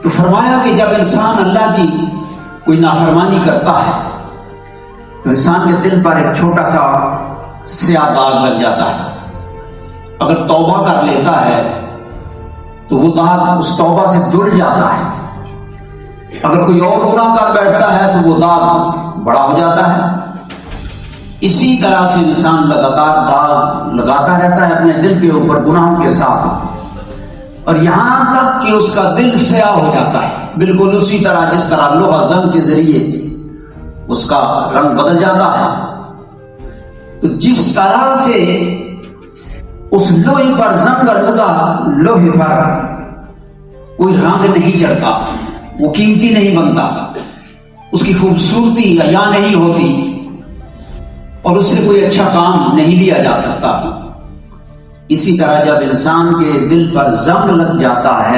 تو فرمایا کہ جب انسان اللہ کی کوئی نافرمانی کرتا ہے تو انسان کے دل پر ایک چھوٹا سا سیاہ داغ لگ جاتا ہے. اگر توبہ کر لیتا ہے تو وہ داغ اس توبہ سے دھل جاتا ہے. اگر کوئی اور گناہ کر بیٹھتا ہے تو وہ داغ بڑا ہو جاتا ہے. اسی طرح سے انسان لگاتار داغ لگاتا رہتا ہے اپنے دل کے اوپر گناہوں کے ساتھ، اور یہاں تک کہ اس کا دل سیاہ ہو جاتا ہے، بالکل اسی طرح جس طرح لوہا زنگ کے ذریعے اس کا رنگ بدل جاتا ہے. تو جس طرح سے اس لوہے پر زنگ آلودہ لوہے پر کوئی رنگ نہیں چڑھتا، وہ قیمتی نہیں بنتا، اس کی خوبصورتی عیاں نہیں ہوتی، اور اس سے کوئی اچھا کام نہیں لیا جا سکتا. اسی طرح جب انسان کے دل پر زنگ لگ جاتا ہے